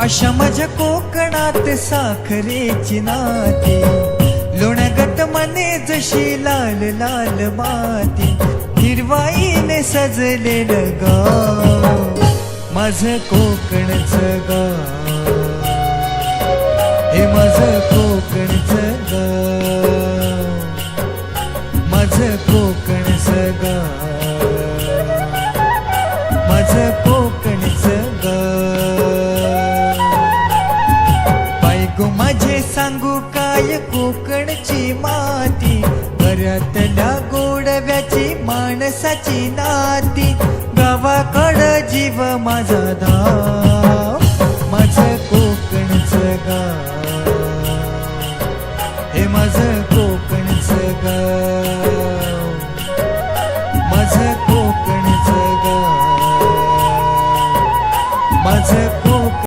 अशा माझ्या कोकणात साखरेची नाती, लोण्यागत मने जशी लाल लाल माती, हिरवाईने सजलेलं गाव माझं कोकणचं गाव, हे माझं कोकणचं गाव, माझं कोकणचं गाव, माझं कोकणचं गाव. बायको माझे सांगू काय कोकणची माती, घरातल्या गोडव्याची माणसाची नाती, गावाकडं जीव माझा धाव,